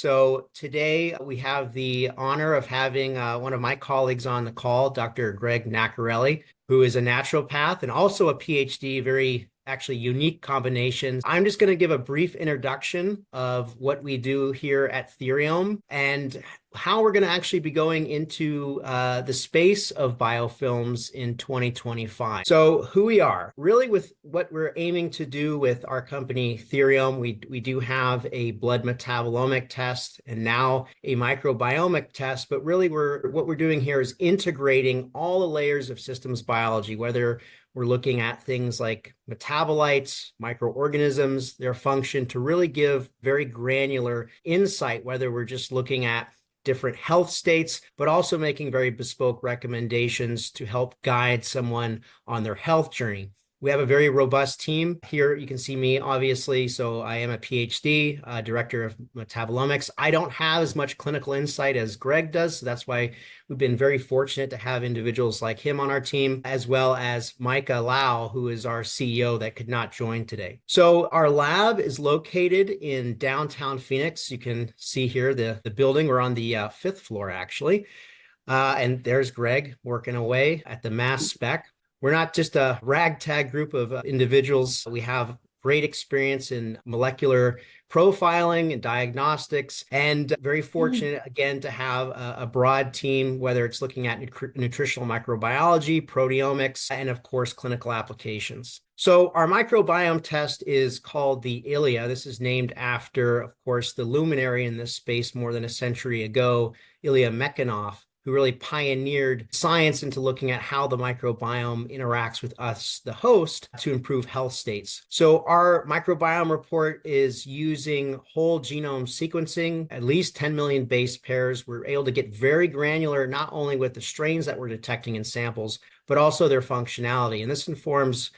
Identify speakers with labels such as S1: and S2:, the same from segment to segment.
S1: So today we have the honor of having one of my colleagues on the call, Dr. Greg Nacarelli, who is a naturopath and also a PhD, very actually unique combinations. I'm just going to give a brief introduction of what we do here at Theriome and how we're going to actually be going into the space of biofilms in 2025. So who we are, really with what we're aiming to do with our company Therium, we do have a blood metabolomic test and now a microbiomic test, but really what we're doing here is integrating all the layers of systems biology, whether we're looking at things like metabolites, microorganisms, their function to really give very granular insight, whether we're just looking at different health states, but also making very bespoke recommendations to help guide someone on their health journey. We have a very robust team here. You can see me, obviously. So I am a PhD, director of metabolomics. I don't have as much clinical insight as Greg does. So that's why we've been very fortunate to have individuals like him on our team, as well as Micah Lau, who is our CEO that could not join today. So our lab is located in downtown Phoenix. You can see here the building. We're on the fifth floor, actually. And there's Greg working away at the mass spec. We're not just a ragtag group of individuals. We have great experience in molecular profiling and diagnostics, and very fortunate, again, to have a broad team, whether it's looking at nutritional microbiology, proteomics, and of course, clinical applications. So our microbiome test is called the ILIA. This is named after, of course, the luminary in this space more than a century ago, Ilya Mekhanov, who really pioneered science into looking at how the microbiome interacts with us, the host, to improve health states. So our microbiome report is using whole genome sequencing, at least 10 million base pairs. We're able to get very granular, not only with the strains that we're detecting in samples, but also their functionality. And this informs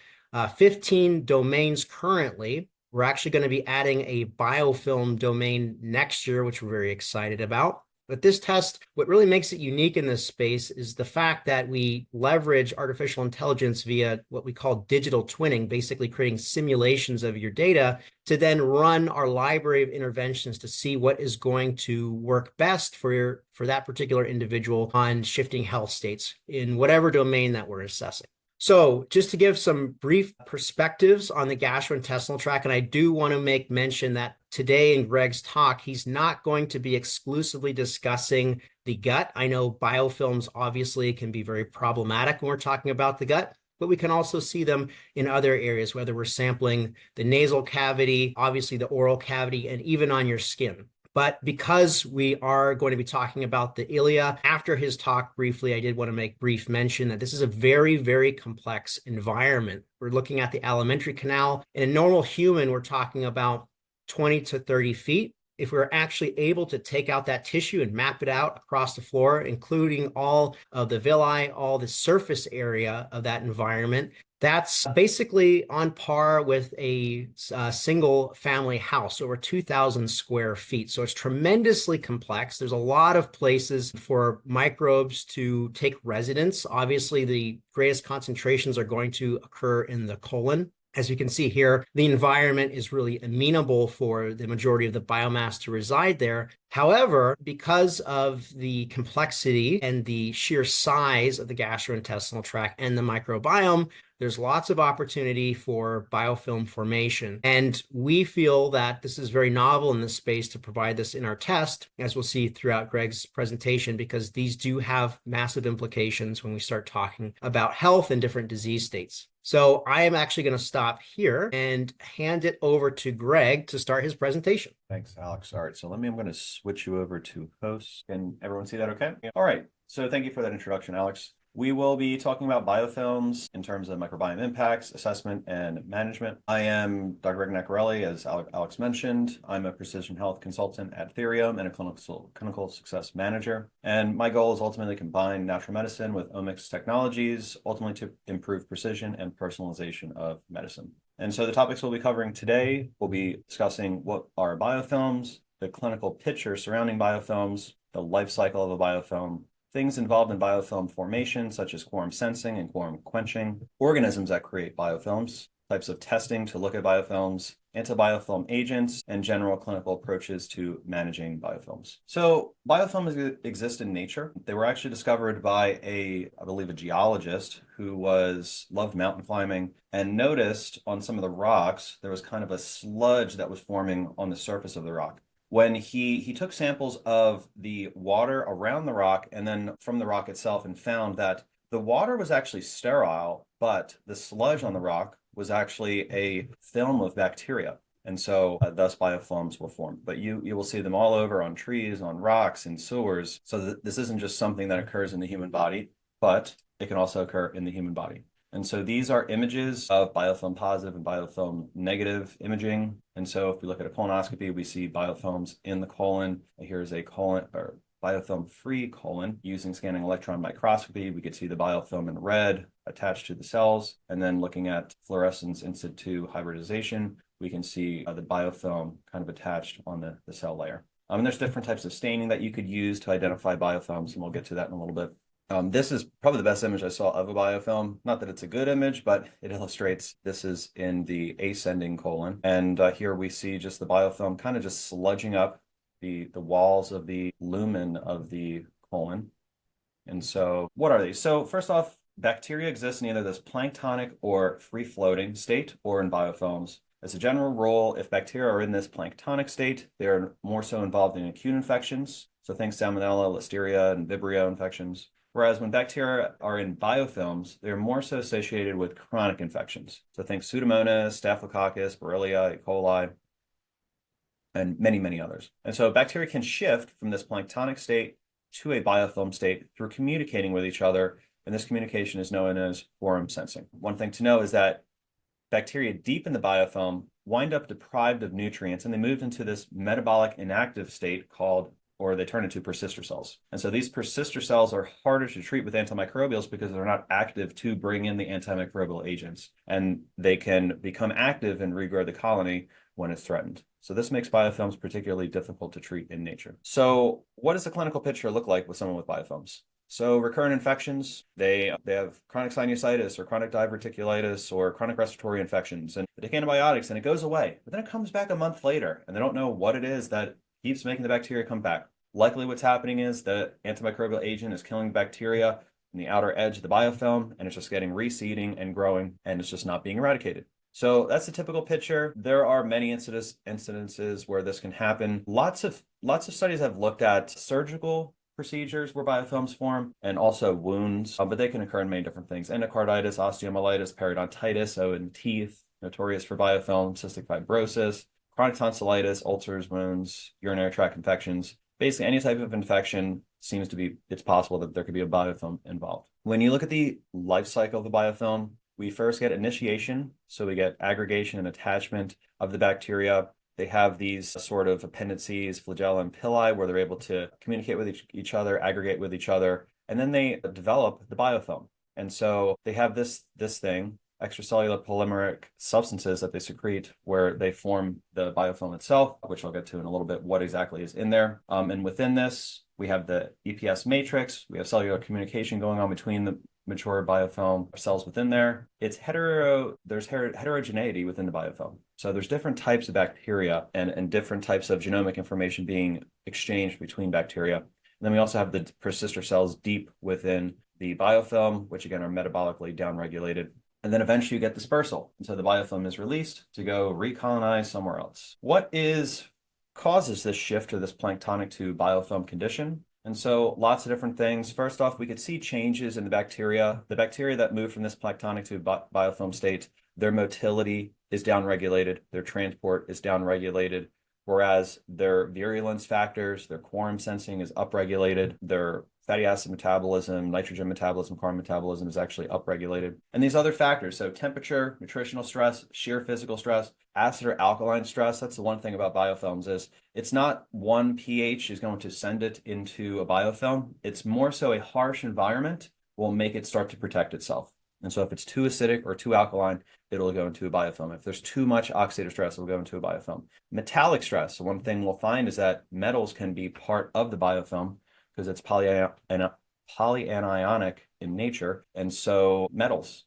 S1: 15 domains currently. We're actually going to be adding a biofilm domain next year, which we're very excited about. But this test, what really makes it unique in this space is the fact that we leverage artificial intelligence via what we call digital twinning, basically creating simulations of your data to then run our library of interventions to see what is going to work best for that particular individual on shifting health states in whatever domain that we're assessing. So just to give some brief perspectives on the gastrointestinal tract, and I do want to make mention that today in Greg's talk, he's not going to be exclusively discussing the gut. I know biofilms obviously can be very problematic when we're talking about the gut, but we can also see them in other areas, whether we're sampling the nasal cavity, obviously the oral cavity, and even on your skin. But because we are going to be talking about the ilia, after his talk briefly, I did want to make brief mention that this is a very, very complex environment. We're looking at the alimentary canal. In a normal human, we're talking about 20 to 30 feet. If we're actually able to take out that tissue and map it out across the floor, including all of the villi, all the surface area of that environment, that's basically on par with a single family house, over 2,000 square feet. So it's tremendously complex. There's a lot of places for microbes to take residence. Obviously, the greatest concentrations are going to occur in the colon. As you can see here, the environment is really amenable for the majority of the biomass to reside there. However, because of the complexity and the sheer size of the gastrointestinal tract and the microbiome, there's lots of opportunity for biofilm formation. And we feel that this is very novel in this space to provide this in our test, as we'll see throughout Greg's presentation, because these do have massive implications when we start talking about health and different disease states. So I am actually going to stop here and hand it over to Greg to start his presentation.
S2: Thanks, Alex. All right, so I'm going to switch you over to host. Can everyone see that okay? All right, so thank you for that introduction, Alex. We will be talking about biofilms in terms of microbiome impacts, assessment, and management. I am Dr. Greg Nacarelli, as Alex mentioned. I'm a precision health consultant at Therium and a clinical success manager. And my goal is ultimately to combine natural medicine with omics technologies, ultimately to improve precision and personalization of medicine. And so the topics we'll be covering today, we'll be discussing what are biofilms, the clinical picture surrounding biofilms, the life cycle of a biofilm, things involved in biofilm formation, such as quorum sensing and quorum quenching, organisms that create biofilms, types of testing to look at biofilms, anti-biofilm agents, and general clinical approaches to managing biofilms. So biofilms exist in nature. They were actually discovered by I believe, a geologist who loved mountain climbing and noticed on some of the rocks, there was kind of a sludge that was forming on the surface of the rock. When he took samples of the water around the rock and then from the rock itself and found that the water was actually sterile, but the sludge on the rock was actually a film of bacteria. And so thus biofilms were formed. But you will see them all over on trees, on rocks, in sewers. So this isn't just something that occurs in the human body, but it can also occur in the human body. And so these are images of biofilm positive and biofilm negative imaging. And so if we look at a colonoscopy, we see biofilms in the colon. Here's a colon or biofilm-free colon. Using scanning electron microscopy, we could see the biofilm in red attached to the cells. And then looking at fluorescence in situ hybridization, we can see the biofilm kind of attached on the cell layer. And there's different types of staining that you could use to identify biofilms, and we'll get to that in a little bit. This is probably the best image I saw of a biofilm. Not that it's a good image, but it illustrates this is in the ascending colon. And here we see just the biofilm kind of just sludging up the walls of the lumen of the colon. And so what are these? So first off, bacteria exist in either this planktonic or free-floating state or in biofilms. As a general rule, if bacteria are in this planktonic state, they're more so involved in acute infections. So think Salmonella, Listeria, and Vibrio infections. Whereas when bacteria are in biofilms, they're more so associated with chronic infections. So think Pseudomonas, Staphylococcus, Borrelia, E. coli, and many, many others. And so bacteria can shift from this planktonic state to a biofilm state through communicating with each other. And this communication is known as quorum sensing. One thing to know is that bacteria deep in the biofilm wind up deprived of nutrients, and they move into this metabolic inactive state or they turn into persister cells. And so these persister cells are harder to treat with antimicrobials because they're not active to bring in the antimicrobial agents. And they can become active and regrow the colony when it's threatened. So this makes biofilms particularly difficult to treat in nature. So what does the clinical picture look like with someone with biofilms? So recurrent infections, they have chronic sinusitis or chronic diverticulitis or chronic respiratory infections, and they take antibiotics and it goes away. But then it comes back a month later and they don't know what it is that keeps making the bacteria come back. Likely what's happening is the antimicrobial agent is killing bacteria in the outer edge of the biofilm, and it's just getting reseeding and growing, and it's just not being eradicated. So that's the typical picture. There are many incidences where this can happen. Lots of studies have looked at surgical procedures where biofilms form and also wounds, but they can occur in many different things. Endocarditis, osteomyelitis, periodontitis, so in teeth, notorious for biofilm, cystic fibrosis, chronic tonsillitis, ulcers, wounds, urinary tract infections. Basically, any type of infection seems to be, it's possible that there could be a biofilm involved. When you look at the life cycle of the biofilm, we first get initiation. So we get aggregation and attachment of the bacteria. They have these sort of appendices, flagella and pili, where they're able to communicate with each other, aggregate with each other, and then they develop the biofilm. And so they have this thing, extracellular polymeric substances that they secrete where they form the biofilm itself, which I'll get to in a little bit what exactly is in there. And within this, we have the EPS matrix. We have cellular communication going on between the mature biofilm cells within there. There's heterogeneity within the biofilm. So there's different types of bacteria and different types of genomic information being exchanged between bacteria. And then we also have the persister cells deep within the biofilm, which again are metabolically downregulated. And then eventually you get dispersal. And so the biofilm is released to go recolonize somewhere else. What causes this shift to this planktonic to biofilm condition? And so lots of different things. First off, we could see changes in the bacteria. The bacteria that move from this planktonic to biofilm state, their motility is downregulated, their transport is downregulated, whereas their virulence factors, their quorum sensing is upregulated, their fatty acid metabolism, nitrogen metabolism, carbon metabolism is actually upregulated. And these other factors, so temperature, nutritional stress, sheer physical stress, acid or alkaline stress, that's the one thing about biofilms is it's not one pH is going to send it into a biofilm. It's more so a harsh environment will make it start to protect itself. And so if it's too acidic or too alkaline, it'll go into a biofilm. If there's too much oxidative stress, it'll go into a biofilm. Metallic stress, so one thing we'll find is that metals can be part of the biofilm because it's polyanionic in nature. And so metals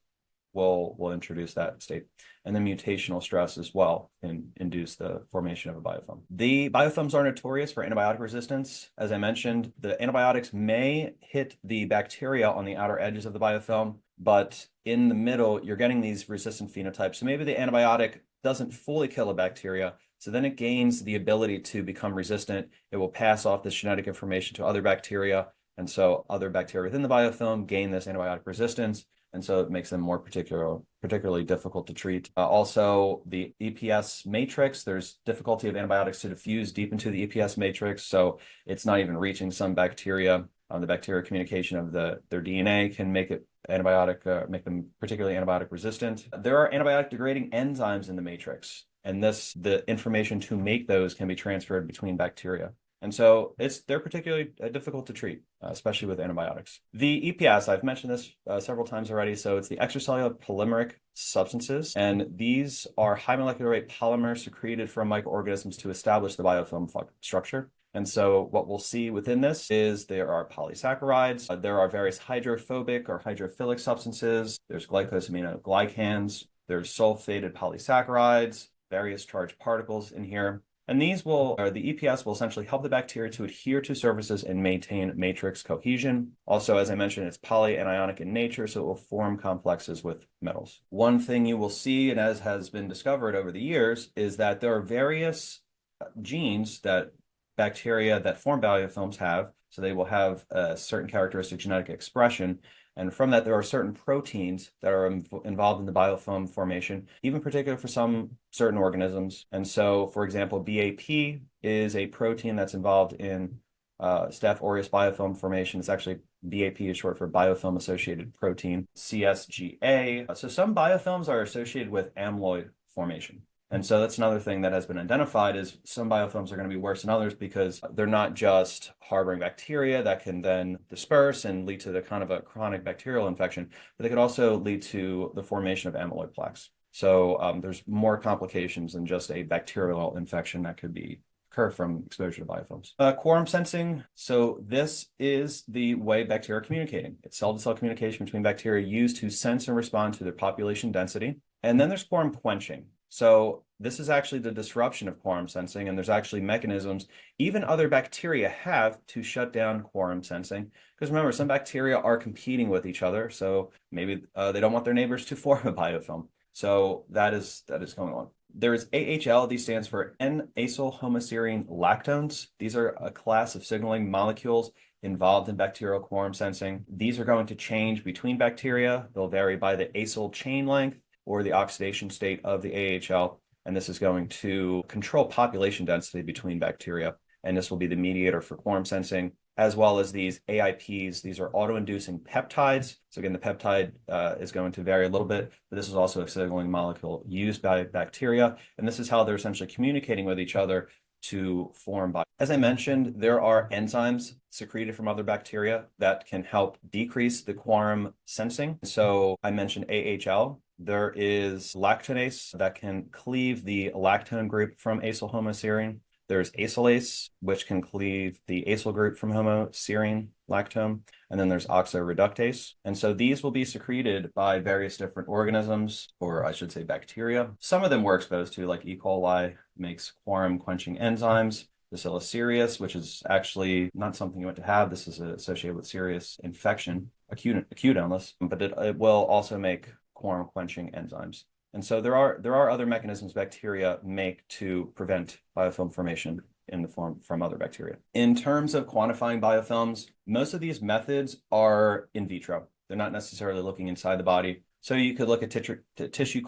S2: will introduce that state. And then mutational stress as well can induce the formation of a biofilm. The biofilms are notorious for antibiotic resistance. As I mentioned, the antibiotics may hit the bacteria on the outer edges of the biofilm, but in the middle, you're getting these resistant phenotypes. So maybe the antibiotic doesn't fully kill a bacteria, so then it gains the ability to become resistant. It will pass off this genetic information to other bacteria, and so other bacteria within the biofilm gain this antibiotic resistance, and so it makes them more particularly difficult to treat. Also, the EPS matrix, there's difficulty of antibiotics to diffuse deep into the EPS matrix, so it's not even reaching some bacteria. The bacterial communication of their DNA can make it make them particularly antibiotic resistant. There are antibiotic degrading enzymes in the matrix, and the information to make those can be transferred between bacteria. And so they're particularly difficult to treat, especially with antibiotics. The EPS, I've mentioned this several times already. So it's the extracellular polymeric substances. And these are high molecular weight polymers secreted from microorganisms to establish the biofilm structure. And so what we'll see within this is there are polysaccharides, there are various hydrophobic or hydrophilic substances, there's glycosaminoglycans, there's sulfated polysaccharides, various charged particles in here. And the EPS will essentially help the bacteria to adhere to surfaces and maintain matrix cohesion. Also, as I mentioned, it's polyanionic in nature, so it will form complexes with metals. One thing you will see, and as has been discovered over the years, is that there are various genes that bacteria that form biofilms have. So they will have a certain characteristic genetic expression. And from that, there are certain proteins that are involved in the biofilm formation, even particular for some certain organisms. And so, for example, BAP is a protein that's involved in Staph aureus biofilm formation. It's actually BAP is short for biofilm associated protein, CSGA. So some biofilms are associated with amyloid formation. And so that's another thing that has been identified is some biofilms are going to be worse than others because they're not just harboring bacteria that can then disperse and lead to the kind of a chronic bacterial infection, but they could also lead to the formation of amyloid plaques. So there's more complications than just a bacterial infection that could occur from exposure to biofilms. Quorum sensing. So this is the way bacteria are communicating. It's cell-to-cell communication between bacteria used to sense and respond to their population density. And then there's quorum quenching. So this is actually the disruption of quorum sensing, and there's actually mechanisms even other bacteria have to shut down quorum sensing. Because remember, some bacteria are competing with each other, so maybe they don't want their neighbors to form a biofilm. So that is going on. There is AHL. These stands for N-acylhomoserine lactones. These are a class of signaling molecules involved in bacterial quorum sensing. These are going to change between bacteria. They'll vary by the acyl chain length or the oxidation state of the AHL. And this is going to control population density between bacteria. And this will be the mediator for quorum sensing, as well as these AIPs. These are auto-inducing peptides. So again, the peptide is going to vary a little bit, but this is also a signaling molecule used by bacteria. And this is how they're essentially communicating with each other to form biofilms. As I mentioned, there are enzymes secreted from other bacteria that can help decrease the quorum sensing. So I mentioned AHL. There is lactonase that can cleave the lactone group from acylhomoserine. There's acylase, which can cleave the acyl group from homoserine lactone. And then there's oxoreductase. And so these will be secreted by various different organisms, or I should say bacteria. Some of them we're exposed to, like E. coli makes quorum quenching enzymes. Bacillus cereus, which is actually not something you want to have. This is associated with serious infection, acute illness, but it will also make quorum quenching enzymes. And so there are other mechanisms bacteria make to prevent biofilm formation in the form from other bacteria. In terms of quantifying biofilms, most of these methods are in vitro. They're not necessarily looking inside the body. So you could look at tissue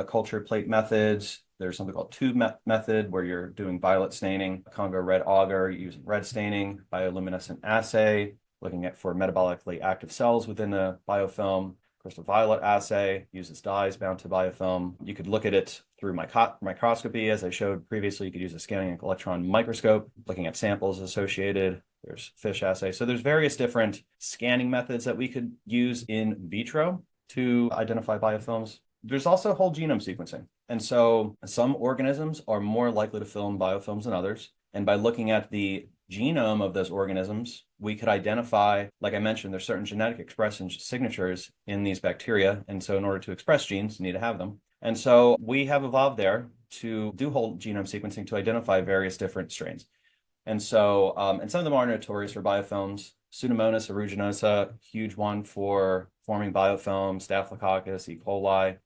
S2: culture plate methods. There's something called tube method where you're doing violet staining, Congo red agar using red staining, bioluminescent assay, looking for metabolically active cells within the biofilm. Crystal violet assay uses dyes bound to biofilm. You could look at it through microscopy. As I showed previously, you could use a scanning electron microscope, looking at samples associated. There's fish assay. So there's various different scanning methods that we could use in vitro to identify biofilms. There's also whole genome sequencing. And so some organisms are more likely to film biofilms than others. And by looking at the genome of those organisms, we could identify, like I mentioned, there's certain genetic expression signatures in these bacteria. And so in order to express genes, you need to have them. And so we have evolved there to do whole genome sequencing to identify various different strains. And so, and some of them are notorious for biofilms. Pseudomonas aeruginosa, huge one for forming biofilms, Staphylococcus, E. coli.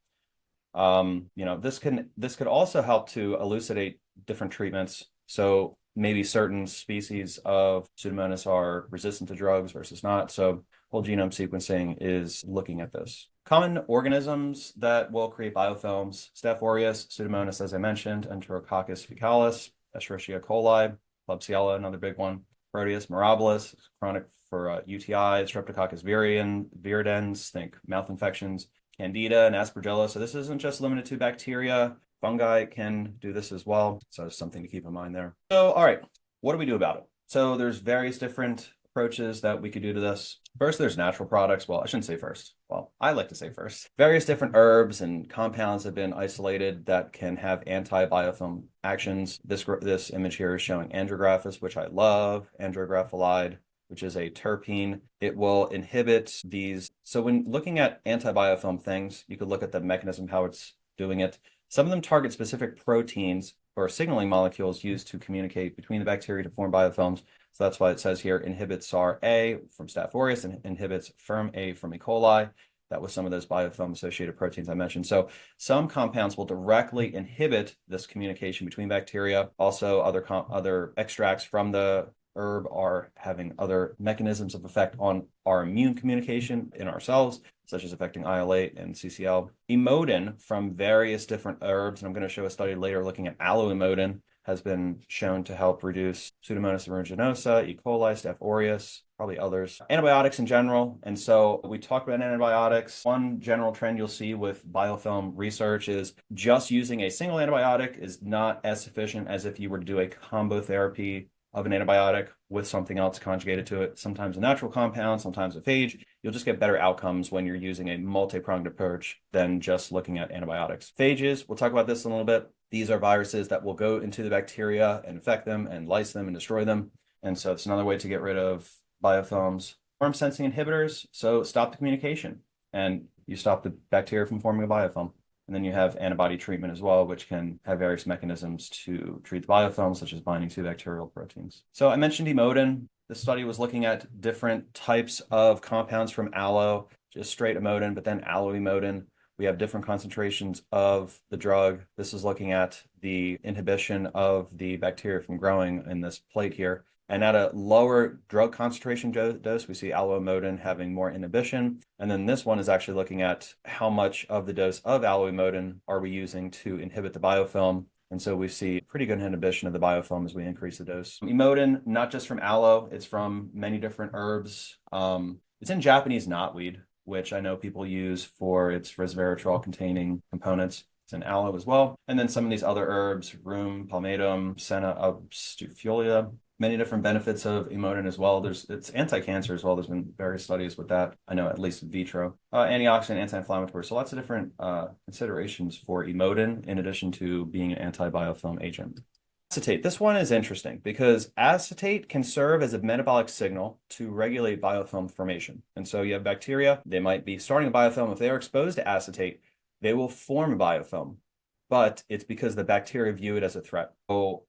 S2: This could also help to elucidate different treatments. So maybe certain species of Pseudomonas are resistant to drugs versus not. So whole genome sequencing is looking at this. Common organisms that will create biofilms: Staph aureus, Pseudomonas, as I mentioned, Enterococcus faecalis, Escherichia coli, Klebsiella, another big one, Proteus mirabilis, chronic for UTI, Streptococcus viridans, think mouth infections, Candida and Aspergillus. So this isn't just limited to bacteria. Fungi can do this as well. So something to keep in mind there. So, all right, what do we do about it? So there's various different approaches that we could do to this. First, there's natural products. Well, I shouldn't say first. Well, I like to say first. Various different herbs and compounds have been isolated that can have anti-biofilm actions. This image here is showing andrographis, which I love, andrographolide, which is a terpene. It will inhibit these. So when looking at anti-biofilm things, you could look at the mechanism, how it's doing it. Some of them target specific proteins or signaling molecules used to communicate between the bacteria to form biofilms. So that's why it says here inhibits SAR-A from Staph aureus and inhibits FIRM-A from E. coli. That was some of those biofilm associated proteins I mentioned. So some compounds will directly inhibit this communication between bacteria. Also, other extracts from the herb are having other mechanisms of effect on our immune communication in ourselves, such as affecting IL-8 and CCL. Emodin from various different herbs, and I'm going to show a study later looking at aloemodin, has been shown to help reduce Pseudomonas aeruginosa, E. coli, Staph aureus, probably others. Antibiotics in general. And so we talk about antibiotics. One general trend you'll see with biofilm research is just using a single antibiotic is not as sufficient as if you were to do a combo therapy of an antibiotic with something else conjugated to it, sometimes a natural compound, sometimes a phage. You'll just get better outcomes when you're using a multi-pronged approach than just looking at antibiotics. Phages, we'll talk about this in a little bit. These are viruses that will go into the bacteria and infect them and lyse them and destroy them. And so it's another way to get rid of biofilms. Form sensing inhibitors, so stop the communication and you stop the bacteria from forming a biofilm. And then you have antibody treatment as well, which can have various mechanisms to treat the biofilms, such as binding to bacterial proteins. So I mentioned emodin. This study was looking at different types of compounds from aloe, just straight emodin, but then aloemodin. We have different concentrations of the drug. This is looking at the inhibition of the bacteria from growing in this plate here. And at a lower drug concentration dose, we see aloemodin having more inhibition. And then this one is actually looking at how much of the dose of aloemodin are we using to inhibit the biofilm. And so we see pretty good inhibition of the biofilm as we increase the dose. Emodin, not just from aloe, it's from many different herbs. It's in Japanese knotweed, which I know people use for its resveratrol containing components. It's in aloe as well. And then some of these other herbs, rheum, palmatum, senna obstufolia. Many different benefits of emodin as well. It's anti-cancer as well. There's been various studies with that. I know at least in vitro. Antioxidant, anti-inflammatory. So lots of different considerations for emodin in addition to being an anti-biofilm agent. Acetate. This one is interesting because acetate can serve as a metabolic signal to regulate biofilm formation. And so you have bacteria, they might be starting a biofilm. If they are exposed to acetate, they will form a biofilm, but it's because the bacteria view it as a threat. So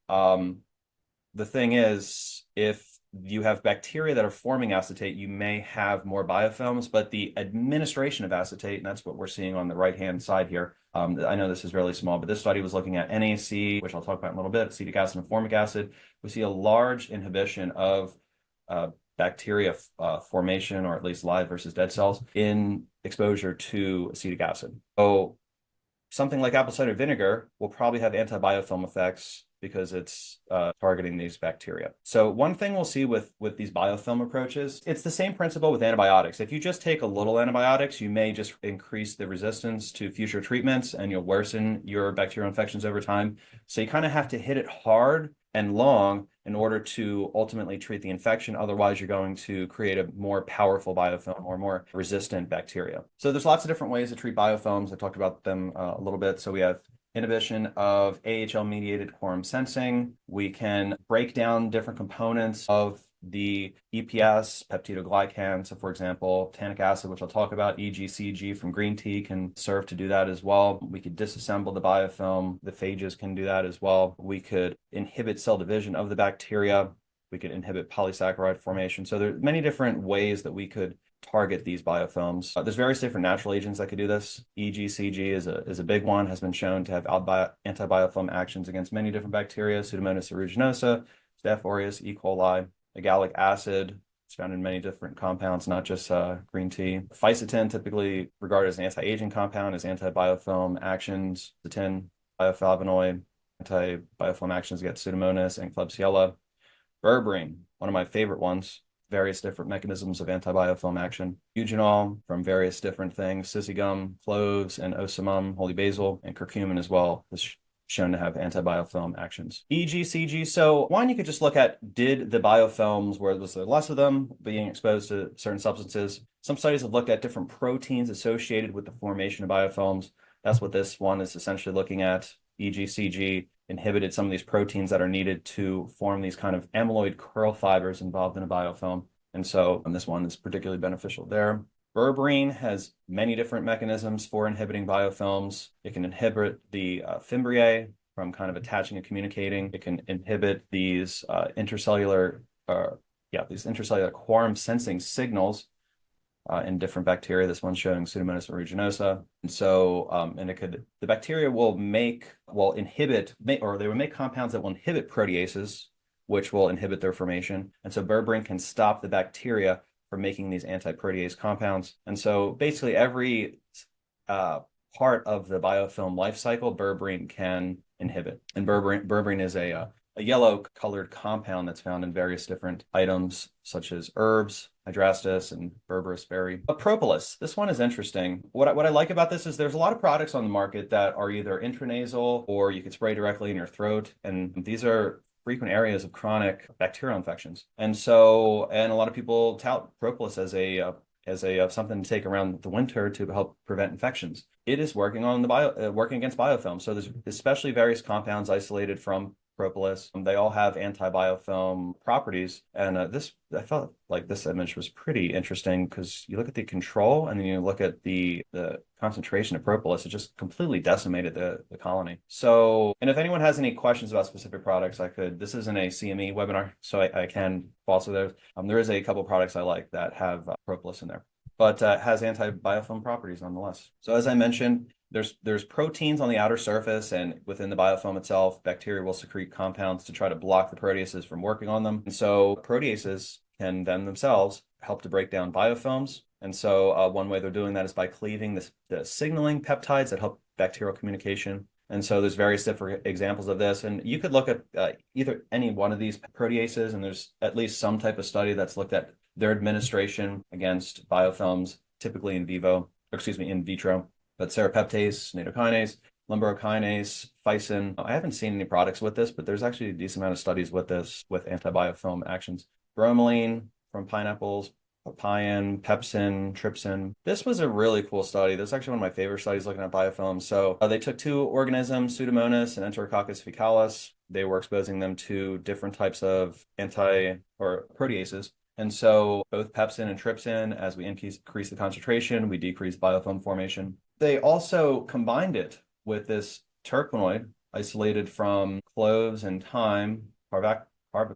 S2: the thing is, if you have bacteria that are forming acetate, you may have more biofilms, but the administration of acetate, and that's what we're seeing on the right-hand side here. I know this is really small, but this study was looking at NAC, which I'll talk about in a little bit, acetic acid and formic acid. We see a large inhibition of bacteria formation, or at least live versus dead cells, in exposure to acetic acid. So something like apple cider vinegar will probably have anti-biofilm effects because it's targeting these bacteria. So one thing we'll see with these biofilm approaches, it's the same principle with antibiotics. If you just take a little antibiotics, you may just increase the resistance to future treatments and you'll worsen your bacterial infections over time. So you kind of have to hit it hard and long in order to ultimately treat the infection. Otherwise, you're going to create a more powerful biofilm or more resistant bacteria. So there's lots of different ways to treat biofilms. I talked about them a little bit. So we have inhibition of AHL-mediated quorum sensing. We can break down different components of the EPS, peptidoglycan. So for example, tannic acid, which I'll talk about, EGCG from green tea can serve to do that as well. We could disassemble the biofilm. The phages can do that as well. We could inhibit cell division of the bacteria. We could inhibit polysaccharide formation. So there are many different ways that we could target these biofilms. There's various different natural agents that could do this. EGCG is a big one, has been shown to have anti-biofilm actions against many different bacteria, Pseudomonas aeruginosa, Staph aureus, E. coli. Agalic acid is found in many different compounds, not just green tea. Fisetin, typically regarded as an anti-aging compound, has anti-biofilm actions. Fisetin, bioflavonoid, anti-biofilm actions against Pseudomonas and Klebsiella. Berberine, one of my favorite ones, various different mechanisms of anti-biofilm action. Eugenol from various different things, sisygum, cloves, and ocimum, holy basil, and curcumin as well is shown to have anti-biofilm actions. EGCG, so one, you could just look at, did the biofilms, where was there less of them being exposed to certain substances? Some studies have looked at different proteins associated with the formation of biofilms. That's what this one is essentially looking at. EGCG inhibited some of these proteins that are needed to form these kind of amyloid curl fibers involved in a biofilm. And so this one is particularly beneficial there. Berberine has many different mechanisms for inhibiting biofilms. It can inhibit the fimbriae from kind of attaching and communicating. It can inhibit these intracellular quorum sensing signals in different bacteria. This one's showing Pseudomonas aeruginosa. And so, the bacteria will inhibit compounds that will inhibit proteases, which will inhibit their formation. And so berberine can stop the bacteria from making these anti-protease compounds. And so basically every part of the biofilm life cycle, berberine can inhibit. And berberine is a yellow colored compound that's found in various different items, such as herbs, hydrastis, and berberis berry. But propolis, this one is interesting. What I like about this is there's a lot of products on the market that are either intranasal or you could spray directly in your throat. And these are frequent areas of chronic bacterial infections. And a lot of people tout propolis as a something to take around the winter to help prevent infections. It is working on working against biofilm. So there's especially various compounds isolated from propolis. They all have anti-biofilm properties. And I felt like this image was pretty interesting because you look at the control and then you look at the concentration of propolis, it just completely decimated the colony. So, and if anyone has any questions about specific products, this isn't a CME webinar, so I can also there is a couple products I like that have propolis in there, but has anti-biofilm properties nonetheless. So as I mentioned, there's proteins on the outer surface, and within the biofilm itself, bacteria will secrete compounds to try to block the proteases from working on them. And so proteases can then themselves help to break down biofilms. And so one way they're doing that is by cleaving the signaling peptides that help bacterial communication. And so there's various different examples of this. And you could look at either any one of these proteases, and there's at least some type of study that's looked at their administration against biofilms, typically in vitro. But serrapeptase, nattokinase, lumbarokinase, physin. I haven't seen any products with this, but there's actually a decent amount of studies with this, with anti-biofilm actions. Bromelain from pineapples, papain, pepsin, trypsin. This was a really cool study. This is actually one of my favorite studies looking at biofilms. So they took two organisms, Pseudomonas and Enterococcus faecalis. They were exposing them to different types of proteases. And so both pepsin and trypsin, as we increase the concentration, we decrease biofilm formation. They also combined it with this terpenoid isolated from cloves and thyme,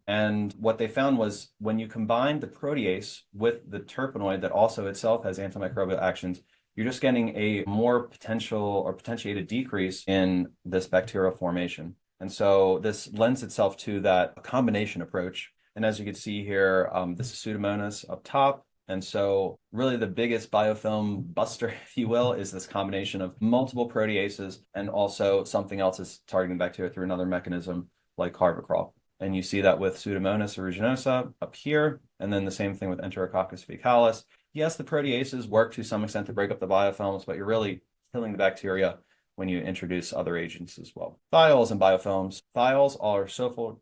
S2: and what they found was when you combine the protease with the terpenoid that also itself has antimicrobial actions, you're just getting a more potentiated decrease in this bacterial formation. And so this lends itself to that combination approach. And as you can see here, this is Pseudomonas up top. And so really the biggest biofilm buster, if you will, is this combination of multiple proteases and also something else is targeting bacteria through another mechanism like carvacrol. And you see that with Pseudomonas aeruginosa up here, and then the same thing with Enterococcus faecalis. Yes, the proteases work to some extent to break up the biofilms, but you're really killing the bacteria when you introduce other agents as well. Thiols and biofilms. Thiols are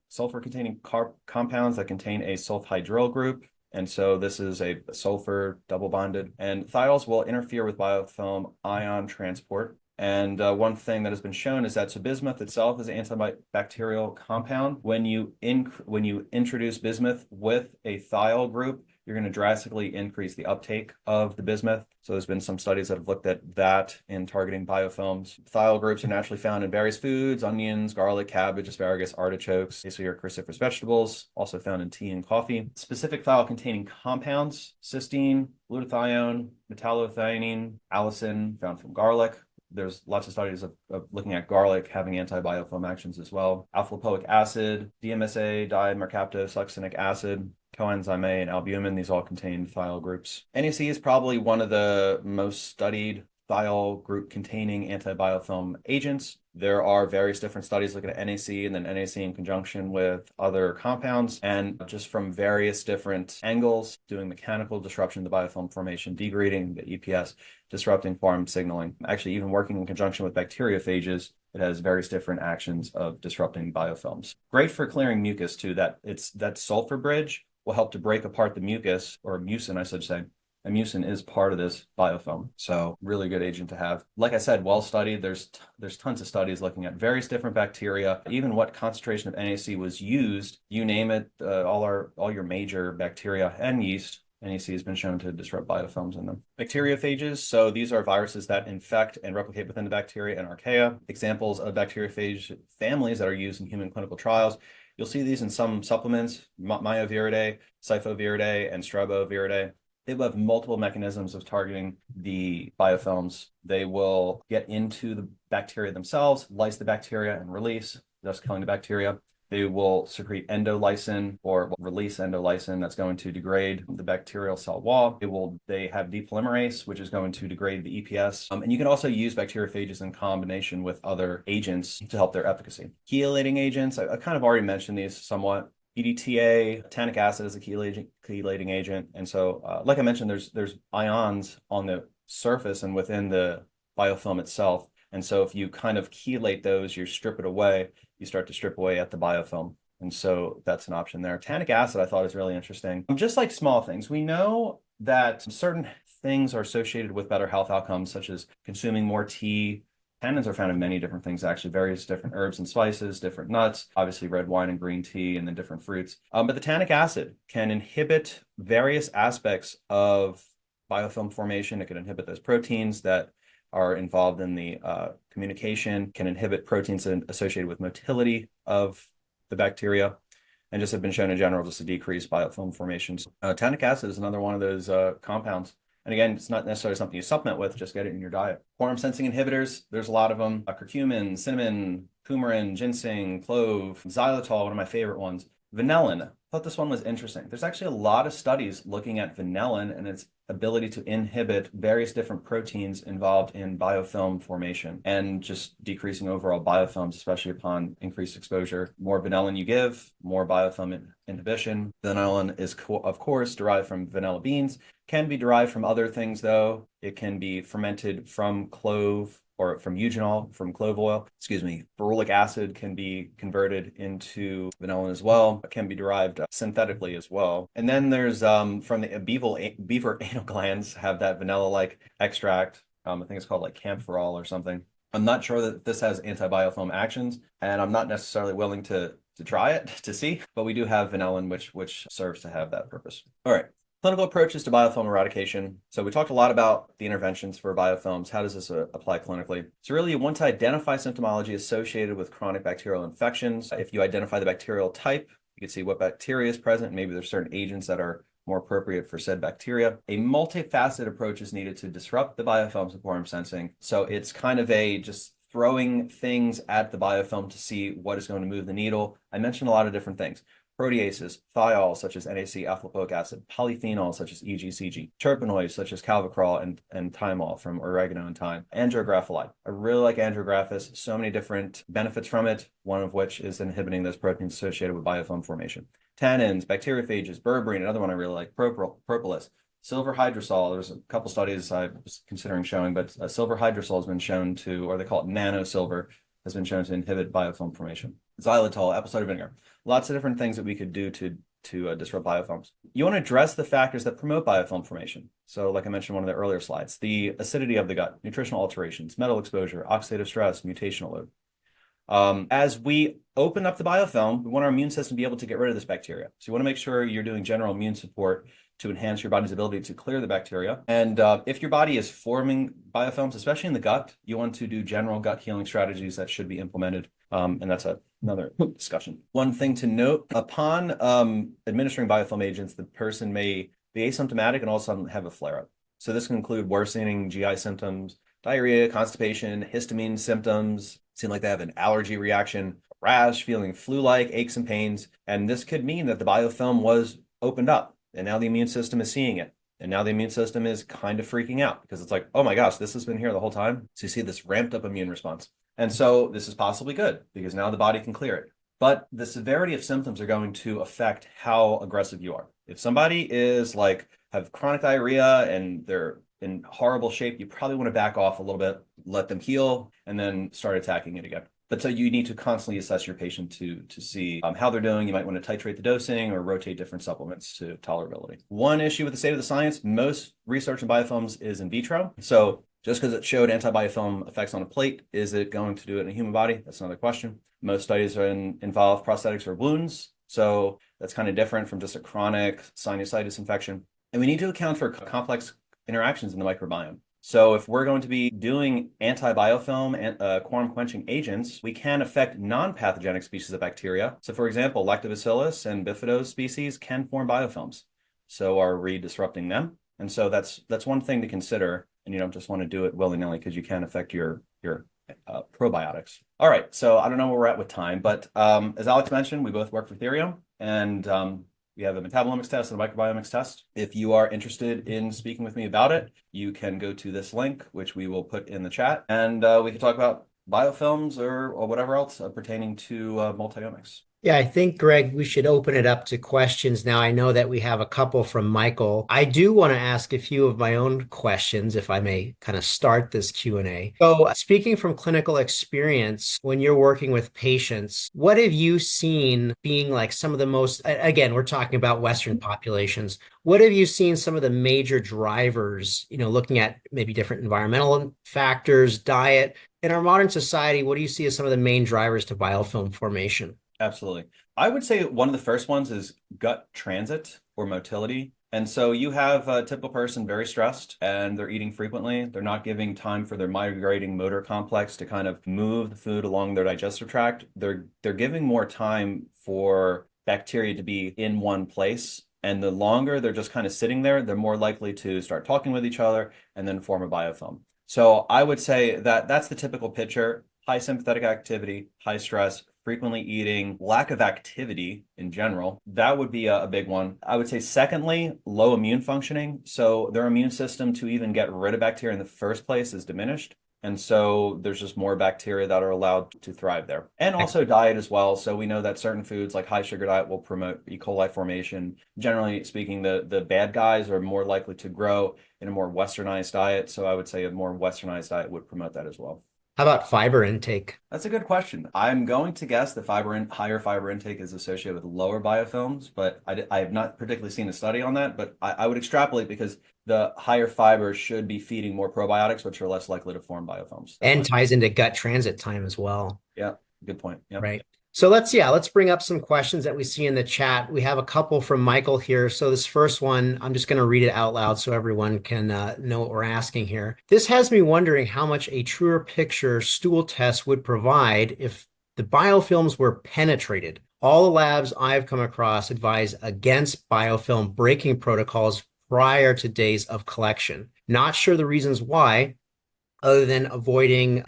S2: sulfur-containing compounds that contain a sulfhydryl group. And so this is a sulfur double bonded. And thiols will interfere with biofilm ion transport. And one thing that has been shown is that so bismuth itself is an antibacterial compound. When you introduce bismuth with a thiol group, you're going to drastically increase the uptake of the bismuth. So there's been some studies that have looked at that in targeting biofilms. Thiol groups are naturally found in various foods: onions, garlic, cabbage, asparagus, artichokes. These are your cruciferous vegetables, also found in tea and coffee. Specific thiol-containing compounds: cysteine, glutathione, metallothioneine, allicin, found from garlic. There's lots of studies of looking at garlic having anti-biofilm actions as well. Alpha-lipoic acid, DMSA, dimercaptosuccinic acid, coenzyme A, and albumin. These all contain thiol groups. NAC is probably one of the most studied thiol group containing anti-biofilm agents. There are various different studies looking at NAC and then NAC in conjunction with other compounds, and just from various different angles, doing mechanical disruption of the biofilm formation, degrading the EPS, disrupting farm signaling. Actually, even working in conjunction with bacteriophages, it has various different actions of disrupting biofilms. Great for clearing mucus too. That sulfur bridge will help to break apart the mucus, or mucin, I should say. And mucin is part of this biofilm. So really good agent to have. Like I said, well studied. There's tons of studies looking at various different bacteria, even what concentration of NAC was used. You name it, all your major bacteria and yeast. NAC has been shown to disrupt biofilms in them. Bacteriophages, so these are viruses that infect and replicate within the bacteria and archaea. Examples of bacteriophage families that are used in human clinical trials. You'll see these in some supplements: Myoviridae, Cyfoviridae, and Stroboviridae. They will have multiple mechanisms of targeting the biofilms. They will get into the bacteria themselves, lyse the bacteria, and release, thus killing the bacteria. They will secrete endolysin or release endolysin that's going to degrade the bacterial cell wall. They have depolymerase, which is going to degrade the EPS. And you can also use bacteriophages in combination with other agents to help their efficacy. Chelating agents, I kind of already mentioned these somewhat. EDTA, tannic acid is a chelating agent. And so, like I mentioned, there's ions on the surface and within the biofilm itself. And so if you kind of chelate those, you strip it away, you start to strip away at the biofilm. And so that's an option there. Tannic acid I thought is really interesting. Just like small things, we know that certain things are associated with better health outcomes, such as consuming more tea. Tannins are found in many different things, actually, various different herbs and spices, different nuts, obviously red wine and green tea, and then different fruits. But the tannic acid can inhibit various aspects of biofilm formation. It can inhibit those proteins that are involved in the communication, can inhibit proteins associated with motility of the bacteria, and just have been shown in general just to decrease biofilm formations. Tannic acid is another one of those compounds. And again, it's not necessarily something you supplement with, just get it in your diet. Quorum sensing inhibitors, there's a lot of them. Curcumin, cinnamon, coumarin, ginseng, clove, xylitol, one of my favorite ones. Vanillin, I thought this one was interesting. There's actually a lot of studies looking at vanillin and its ability to inhibit various different proteins involved in biofilm formation and just decreasing overall biofilms, especially upon increased exposure. More vanillin you give, more biofilm inhibition. Vanillin is, of course, derived from vanilla beans. Can be derived from other things, though. It can be fermented from clove or from eugenol, from clove oil. Ferulic acid can be converted into vanillin as well. It can be derived synthetically as well. And then there's from the beaver anal glands have that vanilla-like extract. I think it's called like camphorol or something. I'm not sure that this has anti-biofilm actions, and I'm not necessarily willing to try it to see, but we do have vanillin, which serves to have that purpose. All right. Clinical approaches to biofilm eradication. So we talked a lot about the interventions for biofilms. How does this apply clinically? So really, you want to identify symptomology associated with chronic bacterial infections. If you identify the bacterial type, you can see what bacteria is present. Maybe there's certain agents that are more appropriate for said bacteria. A multifaceted approach is needed to disrupt the biofilms of quorum sensing. So it's kind of just throwing things at the biofilm to see what is going to move the needle. I mentioned a lot of different things. Proteases, thiols such as NAC, alpha-lipoic acid, polyphenols such as EGCG, terpenoids such as calvicrol and thymol from oregano and thyme, andrographoli. I really like andrographis. So many different benefits from it, one of which is inhibiting those proteins associated with biofilm formation. Tannins, bacteriophages, berberine, another one I really like, propolis. Silver hydrosol, there's a couple studies I was considering showing, but silver hydrosol has been shown to, or they call it nanosilver, has been shown to inhibit biofilm formation. Xylitol, apple cider vinegar. Lots of different things that we could do to to disrupt biofilms. You want to address the factors that promote biofilm formation. So like I mentioned in one of the earlier slides, the acidity of the gut, nutritional alterations, metal exposure, oxidative stress, mutational load. As we open up the biofilm, we want our immune system to be able to get rid of this bacteria. So you want to make sure you're doing general immune support to enhance your body's ability to clear the bacteria. And if your body is forming biofilms, especially in the gut, you want to do general gut healing strategies that should be implemented. And that's another discussion. One thing to note, upon administering biofilm agents, the person may be asymptomatic and also have a flare-up. So this can include worsening GI symptoms, diarrhea, constipation, histamine symptoms, seem like they have an allergy reaction, rash, feeling flu-like, aches and pains. And this could mean that the biofilm was opened up and now the immune system is seeing it. And now the immune system is kind of freaking out because it's like, oh my gosh, this has been here the whole time. So you see this ramped up immune response. And so this is possibly good because now the body can clear it. But the severity of symptoms are going to affect how aggressive you are. If somebody is like, have chronic diarrhea and they're in horrible shape, you probably want to back off a little bit, let them heal, and then start attacking it again. But so you need to constantly assess your patient to see how they're doing. You might want to titrate the dosing or rotate different supplements to tolerability. One issue with the state of the science, most research in biofilms is in vitro. So just because it showed anti-biofilm effects on a plate, is it going to do it in a human body? That's another question. Most studies involve prosthetics or wounds. So that's kind of different from just a chronic sinusitis infection. And we need to account for complex interactions in the microbiome. So if we're going to be doing anti-biofilm and quorum-quenching agents, we can affect non-pathogenic species of bacteria. So for example, lactobacillus and bifidose species can form biofilms. So are we disrupting them? And so that's one thing to consider. And you don't just want to do it willy-nilly because you can affect your probiotics. All right, so I don't know where we're at with time, but as Alex mentioned, we both work for Theriome, and we have a metabolomics test and a microbiomics test. If you are interested in speaking with me about it, you can go to this link, which we will put in the chat, and we can talk about biofilms or whatever else pertaining to multiomics.
S1: Yeah, I think, Greg, we should open it up to questions now. I know that we have a couple from Michael. I do want to ask a few of my own questions, if I may kind of start this Q&A. So speaking from clinical experience, when you're working with patients, what have you seen being like some of the most, again, we're talking about Western populations. What have you seen some of the major drivers, looking at maybe different environmental factors, diet? In our modern society, what do you see as some of the main drivers to biofilm formation?
S2: Absolutely. I would say one of the first ones is gut transit or motility. And so you have a typical person very stressed and they're eating frequently. They're not giving time for their migrating motor complex to kind of move the food along their digestive tract. They're giving more time for bacteria to be in one place. And the longer they're just kind of sitting there, they're more likely to start talking with each other and then form a biofilm. So I would say that that's the typical picture: high sympathetic activity, high stress, frequently eating, lack of activity in general. That would be a big one. I would say secondly, low immune functioning. So their immune system to even get rid of bacteria in the first place is diminished. And so there's just more bacteria that are allowed to thrive there. And also diet as well. So we know that certain foods like high sugar diet will promote E. coli formation. Generally speaking, the bad guys are more likely to grow in a more westernized diet. So I would say a more westernized diet would promote that as well.
S1: How about fiber intake?
S2: That's a good question. I'm going to guess that higher fiber intake is associated with lower biofilms, but I have not particularly seen a study on that. But I would extrapolate because the higher fiber should be feeding more probiotics, which are less likely to form biofilms.
S1: And ties into gut transit time as well.
S2: Yeah, good point. Yeah.
S1: Right. So let's bring up some questions that we see in the chat. We have a couple from Michael here. So this first one, I'm just going to read it out loud so everyone can know what we're asking here. This has me wondering how much a truer picture stool test would provide if the biofilms were penetrated. All the labs I've come across advise against biofilm breaking protocols prior to days of collection. Not sure the reasons why, other than avoiding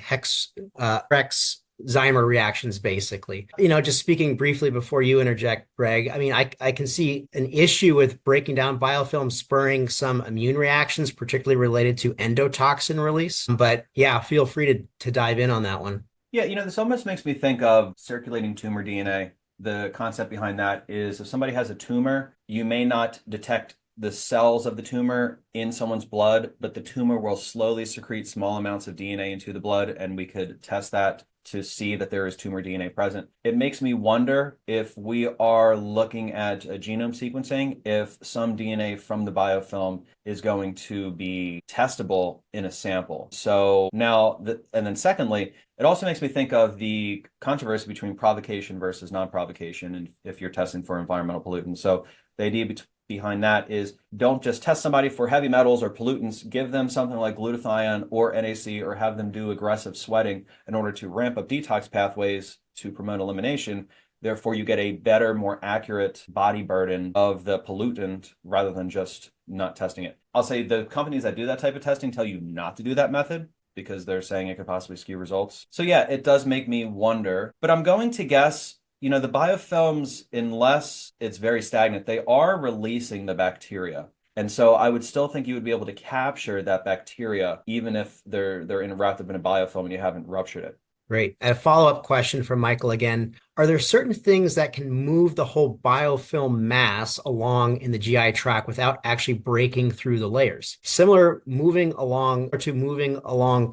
S1: Zymer reactions, basically. Just speaking briefly before you interject, Greg, I mean, I can see an issue with breaking down biofilm spurring some immune reactions, particularly related to endotoxin release. But yeah, feel free to dive in on that one.
S2: Yeah, this almost makes me think of circulating tumor DNA. The concept behind that is if somebody has a tumor, you may not detect the cells of the tumor in someone's blood, but the tumor will slowly secrete small amounts of DNA into the blood, and we could test that to see that there is tumor DNA present. It makes me wonder if we are looking at a genome sequencing, if some DNA from the biofilm is going to be testable in a sample. So now, and then secondly, it also makes me think of the controversy between provocation versus non-provocation, and if you're testing for environmental pollutants. So the idea behind that is don't just test somebody for heavy metals or pollutants, give them something like glutathione or NAC, or have them do aggressive sweating in order to ramp up detox pathways to promote elimination. Therefore, you get a better, more accurate body burden of the pollutant rather than just not testing it. I'll say the companies that do that type of testing tell you not to do that method because they're saying it could possibly skew results. So yeah, it does make me wonder, but I'm going to guess, the biofilms, unless it's very stagnant, they are releasing the bacteria. And so I would still think you would be able to capture that bacteria, even if they're wrapped in a biofilm and you haven't ruptured it.
S1: Great. A follow-up question from Michael again. Are there certain things that can move the whole biofilm mass along in the GI tract without actually breaking through the layers? Similar moving along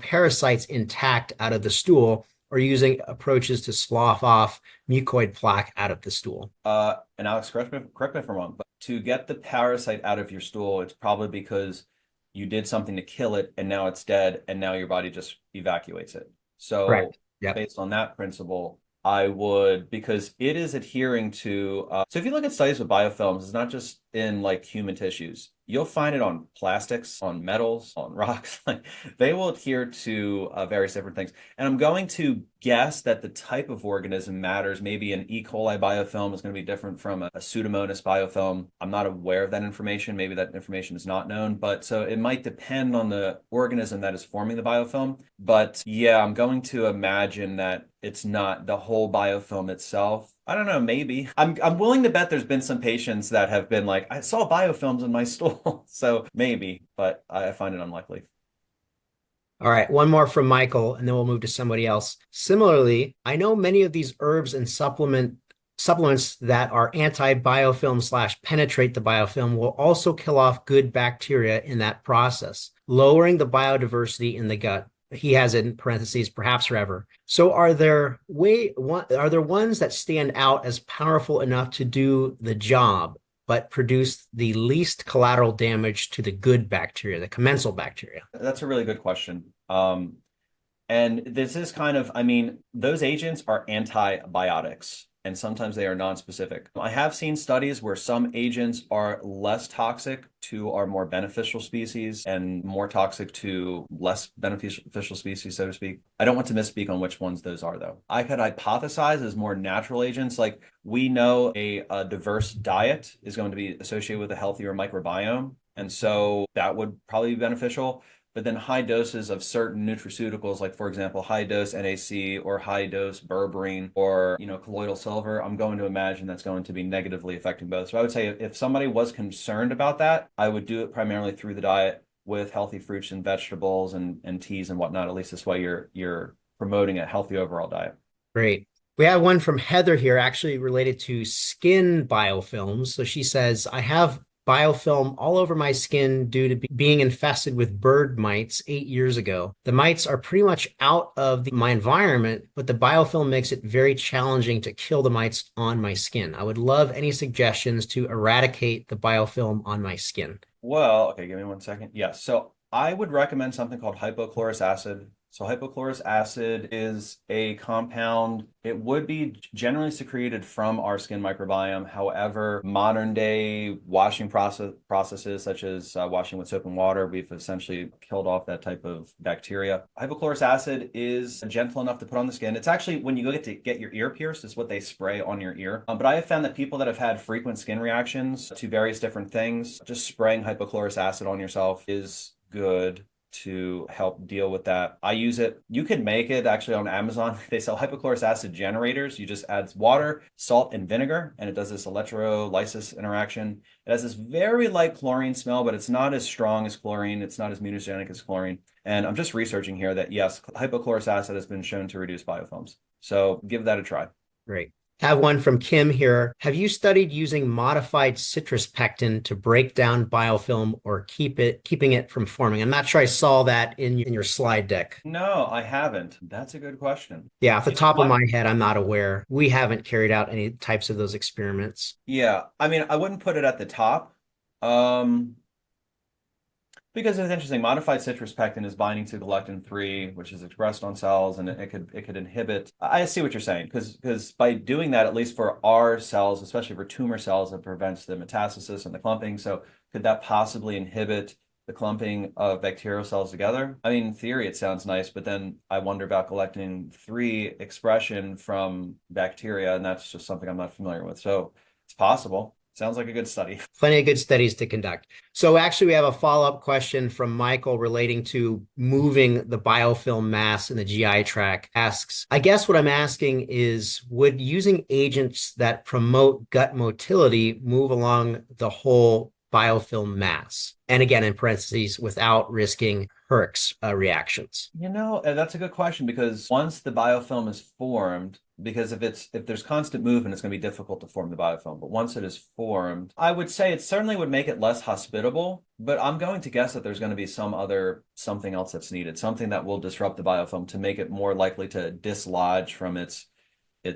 S1: parasites intact out of the stool, or using approaches to slough off mucoid plaque out of the stool.
S2: And Alex, correct me if I'm wrong, but to get the parasite out of your stool, it's probably because you did something to kill it and now it's dead and now your body just evacuates it. So
S1: Correct. Yep.
S2: Based on that principle, I would, because it is adhering to, so if you look at studies with biofilms, it's not just in like human tissues. You'll find it on plastics, on metals, on rocks. Like they will adhere to various different things. And I'm going to guess that the type of organism matters. Maybe an E. coli biofilm is going to be different from a Pseudomonas biofilm. I'm not aware of that information. Maybe that information is not known, but so it might depend on the organism that is forming the biofilm. But yeah, I'm going to imagine that it's not the whole biofilm itself. I don't know, maybe. I'm willing to bet there's been some patients that have been like, I saw biofilms in my stool. So maybe, but I find it unlikely.
S1: All right, one more from Michael, and then we'll move to somebody else. Similarly, I know many of these herbs and supplements that are anti-biofilm / penetrate the biofilm will also kill off good bacteria in that process, lowering the biodiversity in the gut. He has it in parentheses, perhaps forever. So are there ones that stand out as powerful enough to do the job, but produce the least collateral damage to the good bacteria, the commensal bacteria?
S2: That's a really good question. And this is kind of, those agents are antibiotics, and sometimes they are non-specific. I have seen studies where some agents are less toxic to our more beneficial species and more toxic to less beneficial species, so to speak. I don't want to misspeak on which ones those are, though. I could hypothesize as more natural agents, like we know a diverse diet is going to be associated with a healthier microbiome, and so that would probably be beneficial. But then high doses of certain nutraceuticals, like for example, high dose NAC or high dose berberine or, colloidal silver, I'm going to imagine that's going to be negatively affecting both. So I would say if somebody was concerned about that, I would do it primarily through the diet with healthy fruits and vegetables and teas and whatnot. At least this way you're promoting a healthy overall diet.
S1: Great. We have one from Heather here, actually related to skin biofilms. So she says, I have biofilm all over my skin due to being infested with bird mites 8 years ago. The mites are pretty much out of my environment, but the biofilm makes it very challenging to kill the mites on my skin. I would love any suggestions to eradicate the biofilm on my skin.
S2: Well, okay, give me 1 second. Yes, so I would recommend something called hypochlorous acid. So hypochlorous acid is a compound. It would be generally secreted from our skin microbiome. However, modern day washing processes such as washing with soap and water, we've essentially killed off that type of bacteria. Hypochlorous acid is gentle enough to put on the skin. It's actually, when you go to get your ear pierced, it's what they spray on your ear. But I have found that people that have had frequent skin reactions to various different things, just spraying hypochlorous acid on yourself is good to help deal with that. I use it. You can make it actually on Amazon. They sell hypochlorous acid generators. You just add water, salt, and vinegar, and it does this electrolysis interaction. It has this very light chlorine smell, but it's not as strong as chlorine. It's not as mutagenic as chlorine. And I'm just researching here that yes, hypochlorous acid has been shown to reduce biofilms. So give that a try.
S1: Great. Have one from Kim here. Have you studied using modified citrus pectin to break down biofilm or keeping it from forming? I'm not sure I saw that in your slide deck.
S2: No, I haven't. That's a good question.
S1: Yeah, off the
S2: You know
S1: top of
S2: what?
S1: my head, I'm not aware. We haven't carried out any types of those experiments.
S2: Yeah, I mean, I wouldn't put it at the top. Um, Because it's interesting, modified citrus pectin is binding to galectin-3, which is expressed on cells, and it could inhibit. I see what you're saying, because by doing that, at least for our cells, especially for tumor cells, it prevents the metastasis and the clumping. So could that possibly inhibit the clumping of bacterial cells together? I mean, in theory, it sounds nice, but then I wonder about galectin-3 expression from bacteria, and that's just something I'm not familiar with. So it's possible. Sounds like a good study.
S1: Plenty of good studies to conduct. So actually, we have a follow-up question from Michael relating to moving the biofilm mass in the GI tract. Asks, I guess what I'm asking is, would using agents that promote gut motility move along the whole biofilm mass? And again, in parentheses, without risking Herx reactions.
S2: That's a good question because once the biofilm is formed, because if there's constant movement, it's going to be difficult to form the biofilm. But once it is formed, I would say it certainly would make it less hospitable, but I'm going to guess that there's going to be something else that's needed, something that will disrupt the biofilm to make it more likely to dislodge from its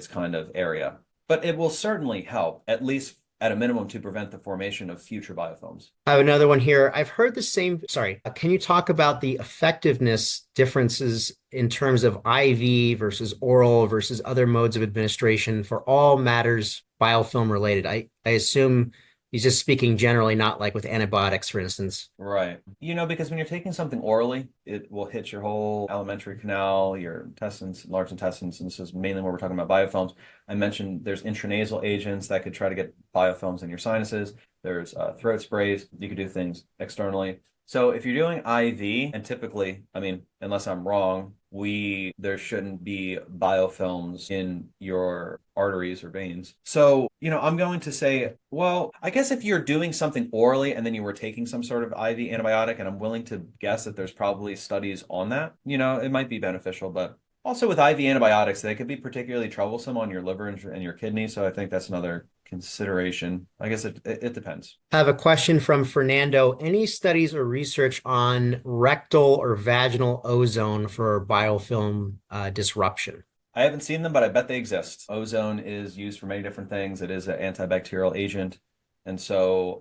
S2: kind of area. But it will certainly help, at least at a minimum, to prevent the formation of future biofilms.
S1: I have another one here. I've heard the same. Sorry. Can you talk about the effectiveness differences in terms of IV versus oral versus other modes of administration for all matters biofilm related? I assume he's just speaking generally, not like with antibiotics, for instance.
S2: Right. Because when you're taking something orally, it will hit your whole alimentary canal, your intestines, large intestines, and this is mainly where we're talking about biofilms. I mentioned there's intranasal agents that could try to get biofilms in your sinuses. There's throat sprays. You could do things externally. So if you're doing IV, and typically, I mean, unless I'm wrong, there shouldn't be biofilms in your arteries or veins. So, I'm going to say, well, I guess if you're doing something orally and then you were taking some sort of IV antibiotic, and I'm willing to guess that there's probably studies on that, it might be beneficial, but also with IV antibiotics, they could be particularly troublesome on your liver and your kidney. So I think that's another consideration. I guess it depends.
S1: I have a question from Fernando. Any studies or research on rectal or vaginal ozone for biofilm disruption?
S2: I haven't seen them, but I bet they exist. Ozone is used for many different things. It is an antibacterial agent. And so,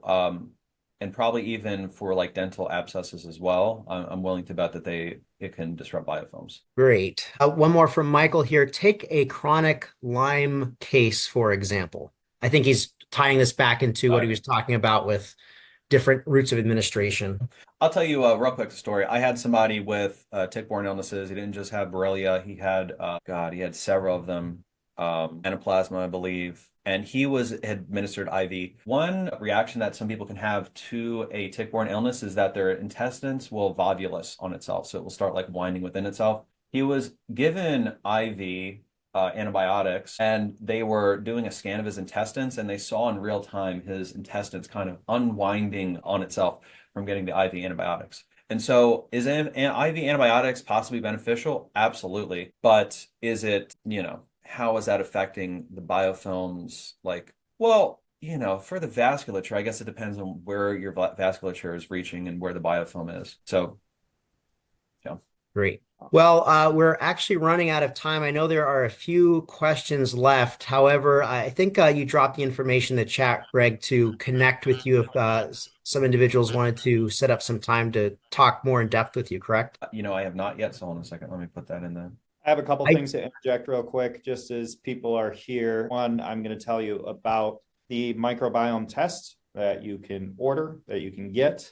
S2: and probably even for like dental abscesses as well. I'm willing to bet that it can disrupt biofilms.
S1: Great. One more from Michael here. Take a chronic Lyme case, for example. I think he's tying this back into what he was talking about with different routes of administration.
S2: I'll tell you a real quick story. I had somebody with tick-borne illnesses. He didn't just have Borrelia. He had, he had several of them. Anaplasma, I believe. And he was administered IV. One reaction that some people can have to a tick-borne illness is that their intestines will volvulus on itself. So it will start like winding within itself. He was given IV antibiotics, and they were doing a scan of his intestines, and they saw in real time his intestines kind of unwinding on itself from getting the IV antibiotics. And so is IV antibiotics possibly beneficial? Absolutely. But is it, how is that affecting the biofilms? Well, for the vasculature, I guess it depends on where your vasculature is reaching and where the biofilm is. So, yeah.
S1: Great. Well, we're actually running out of time. I know there are a few questions left. However, I think you dropped the information in the chat, Greg, to connect with you if some individuals wanted to set up some time to talk more in depth with you, correct?
S2: I have not yet, so hold on a second. Let me put that in there.
S3: I have a couple things to interject real quick, just as people are here. One, I'm going to tell you about the microbiome test that you can order, that you can get.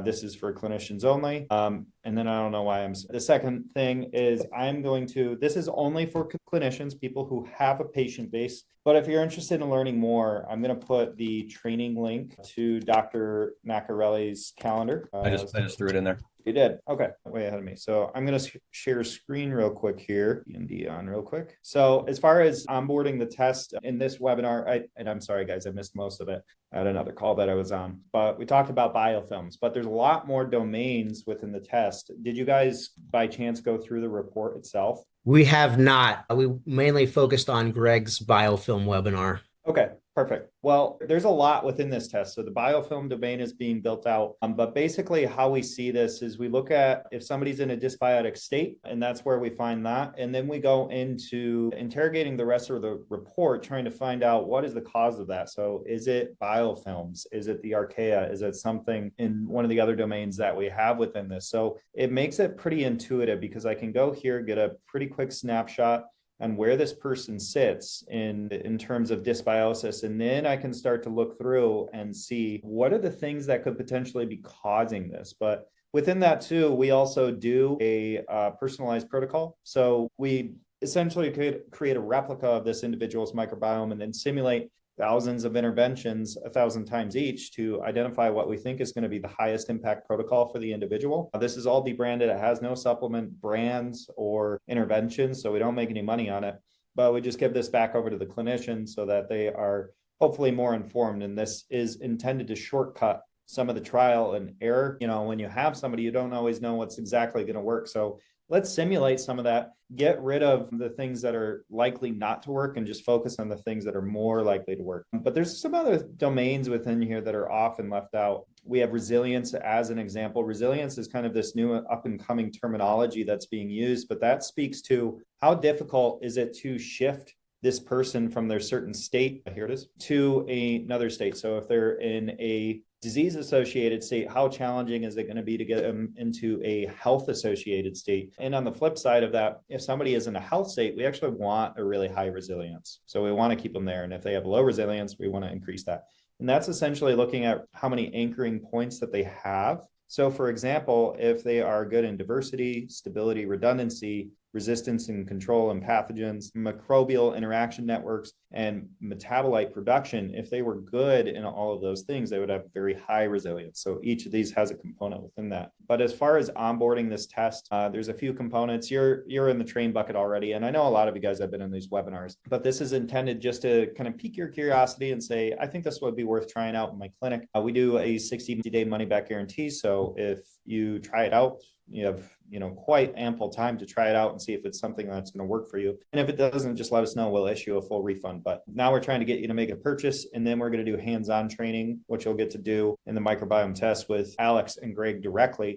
S3: This is for clinicians only. And then I don't know why the second thing is this is only for clinicians, people who have a patient base. But if you're interested in learning more, I'm going to put the training link to Dr. Nacarelli's calendar.
S2: I just threw it in there.
S3: You did? Okay, way ahead of me. So I'm going to share screen real quick here, D&D on real quick. So as far as onboarding the test in this webinar, and I'm sorry, guys, I missed most of it. I had another call that I was on, but we talked about biofilms, but there's a lot more domains within the test test. Did you guys by chance go through the report itself?
S1: We have not. We mainly focused on Greg's biofilm webinar.
S3: Okay, perfect. Well, there's a lot within this test. So the biofilm domain is being built out. But basically how we see this is we look at if somebody's in a dysbiotic state, and that's where we find that. And then we go into interrogating the rest of the report, trying to find out what is the cause of that. So is it biofilms? Is it the archaea? Is it something in one of the other domains that we have within this? So it makes it pretty intuitive because I can go here, get a pretty quick snapshot and where this person sits in terms of dysbiosis. And then I can start to look through and see what are the things that could potentially be causing this. But within that too, we also do a personalized protocol. So we essentially could create a replica of this individual's microbiome and then simulate thousands of interventions 1,000 times each to identify what we think is going to be the highest impact protocol for the individual. This is all debranded. It has no supplement brands or interventions, so we don't make any money on it. But we just give this back over to the clinician so that they are hopefully more informed. And this is intended to shortcut some of the trial and error. You know, when you have somebody, you don't always know what's exactly going to work. So let's simulate some of that, get rid of the things that are likely not to work and just focus on the things that are more likely to work. But there's some other domains within here that are often left out. We have resilience as an example. Resilience is kind of this new up and coming terminology that's being used, but that speaks to how difficult is it to shift this person from their certain state, here it is, to another state. So if they're in a disease-associated state, how challenging is it going to be to get them into a health-associated state? And on the flip side of that, if somebody is in a health state, we actually want a really high resilience. So we want to keep them there. And if they have low resilience, we want to increase that. And that's essentially looking at how many anchoring points that they have. So for example, if they are good in diversity, stability, redundancy, resistance and control and pathogens, microbial interaction networks, and metabolite production, if they were good in all of those things, they would have very high resilience. So each of these has a component within that. But as far as onboarding this test, there's a few components. You're in the train bucket already, and I know a lot of you guys have been in these webinars, but this is intended just to kind of pique your curiosity and say, I think this would be worth trying out in my clinic. We do a 60-day money-back guarantee. So if you try it out, you have quite ample time to try it out and see if it's something that's going to work for you. And if it doesn't, just let us know. We'll issue a full refund. But now we're trying to get you to make a purchase, and then we're going to do hands-on training, which you'll get to do in the microbiome test with Alex and Greg directly.